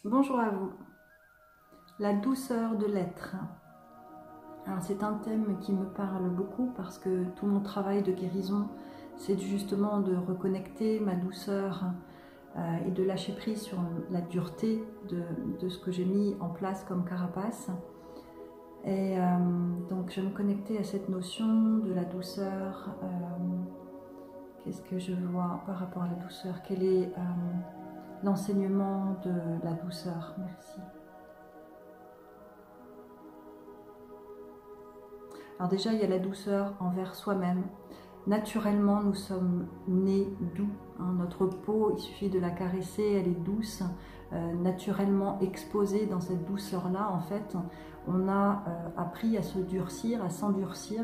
Bonjour à vous. La douceur de l'être. Alors c'est un thème qui me parle beaucoup parce que tout mon travail de guérison, c'est justement de reconnecter ma douceur et de lâcher prise sur la dureté de ce que j'ai mis en place comme carapace. Et donc je vais me connecter à cette notion de la douceur. Qu'est-ce que je vois par rapport à la douceur? Quel est l'enseignement de la douceur? Merci. Alors déjà, il y a la douceur envers soi-même. Naturellement, nous sommes nés doux. Notre peau, il suffit de la caresser, elle est douce, naturellement exposée dans cette douceur-là. En fait, on a appris à se durcir, à s'endurcir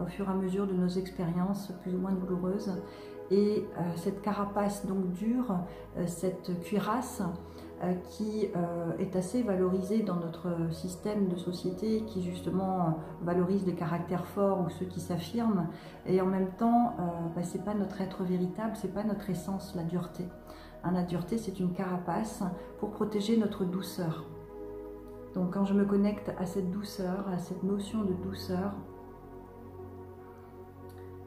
au fur et à mesure de nos expériences plus ou moins douloureuses. Et cette carapace donc dure, cette cuirasse, qui est assez valorisée dans notre système de société, qui justement valorise les caractères forts ou ceux qui s'affirment, et en même temps, c'est pas notre être véritable, c'est pas notre essence, la dureté. La dureté, c'est une carapace pour protéger notre douceur. Donc quand je me connecte à cette douceur, à cette notion de douceur,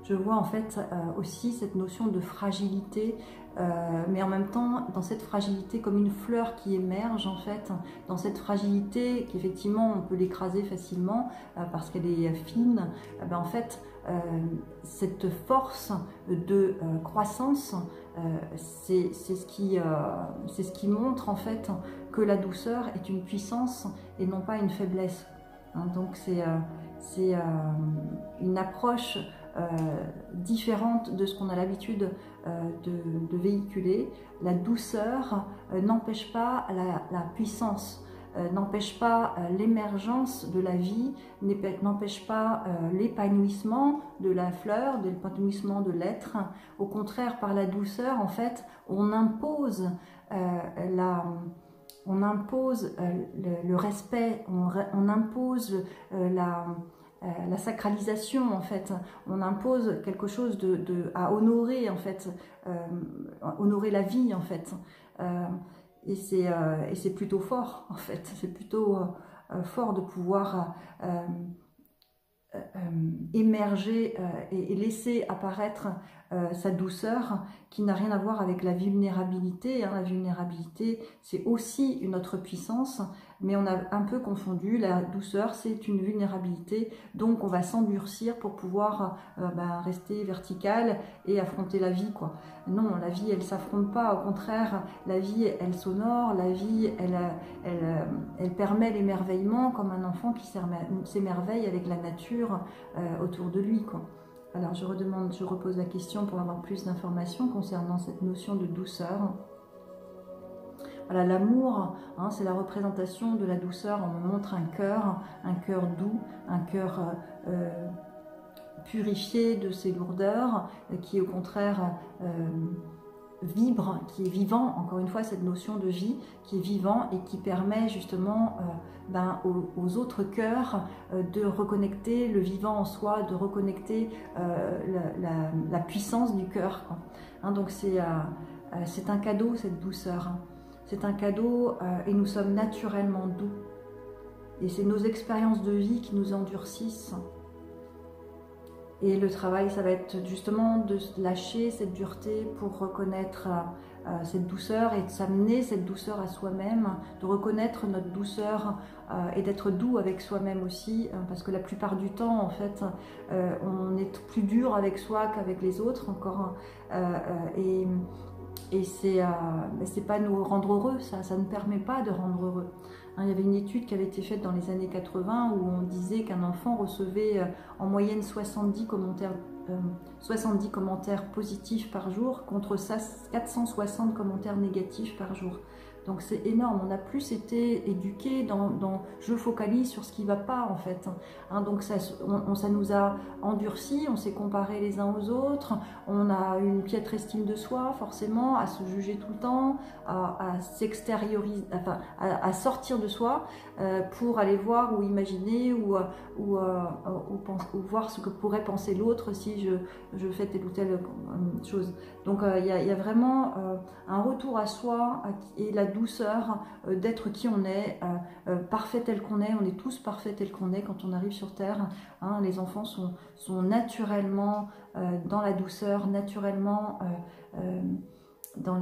je vois en fait aussi cette notion de fragilité, mais en même temps dans cette fragilité comme une fleur qui émerge en fait, dans cette fragilité qu'effectivement on peut l'écraser facilement parce qu'elle est fine, en fait cette force de croissance, c'est ce qui montre en fait que la douceur est une puissance et non pas une faiblesse. Donc c'est une approche différente de ce qu'on a l'habitude de véhiculer. La douceur n'empêche pas la puissance, n'empêche pas l'émergence de la vie, n'empêche pas l'épanouissement de la fleur, de l'épanouissement de l'être. Au contraire, par la douceur, en fait, on impose le respect, on impose la sacralisation en fait, on impose quelque chose à honorer en fait, honorer la vie en fait, et c'est plutôt fort en fait, c'est plutôt fort de pouvoir émerger et laisser apparaître sa douceur qui n'a rien à voir avec la vulnérabilité. La vulnérabilité, c'est aussi une autre puissance, mais on a un peu confondu. La douceur, c'est une vulnérabilité, donc on va s'endurcir pour pouvoir rester vertical et affronter la vie, quoi. Non, la vie, elle s'affronte pas, au contraire, la vie, elle s'honore, la vie, elle permet l'émerveillement, comme un enfant qui s'émerveille avec la nature autour de lui, quoi. Alors je repose la question pour avoir plus d'informations concernant cette notion de douceur. Voilà, l'amour, c'est la représentation de la douceur. On me montre un cœur doux, un cœur purifié de ses lourdeurs, qui au contraire vibre, qui est vivant, encore une fois cette notion de vie, qui est vivant et qui permet justement aux autres cœurs de reconnecter le vivant en soi, de reconnecter la puissance du cœur, quoi. Donc c'est un cadeau, cette douceur. C'est un cadeau et nous sommes naturellement doux. Et c'est nos expériences de vie qui nous endurcissent. Et le travail, ça va être justement de lâcher cette dureté pour reconnaître cette douceur et de s'amener cette douceur à soi-même, de reconnaître notre douceur et d'être doux avec soi-même aussi, parce que la plupart du temps, en fait, on est plus dur avec soi qu'avec les autres encore, et c'est pas nous rendre heureux, ça ne permet pas de rendre heureux. Il y avait une étude qui avait été faite dans les années 80 où on disait qu'un enfant recevait en moyenne 70 commentaires positifs par jour contre 460 commentaires négatifs par jour. Donc c'est énorme, on a plus été éduqués dans je focalise sur ce qui ne va pas en fait. Donc ça nous a endurcis, on s'est comparés les uns aux autres, on a une piètre estime de soi forcément, à se juger tout le temps, à s'extérioriser, enfin à sortir de soi pour aller voir ou imaginer ou voir ce que pourrait penser l'autre si je fais telle ou telle chose. Donc il y a vraiment un retour à soi et la douceur d'être qui on est, parfait tel qu'on est. On est tous parfaits tel qu'on est quand on arrive sur Terre. Hein, les enfants sont naturellement dans la douceur, naturellement dans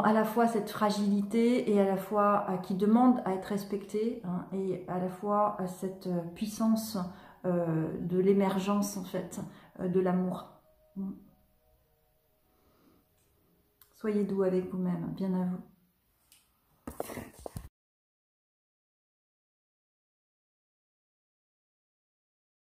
à la fois cette fragilité et à la fois qui demande à être respectée, hein, et à la fois cette puissance de l'émergence en fait, de l'amour. Soyez doux avec vous-même, bien à vous.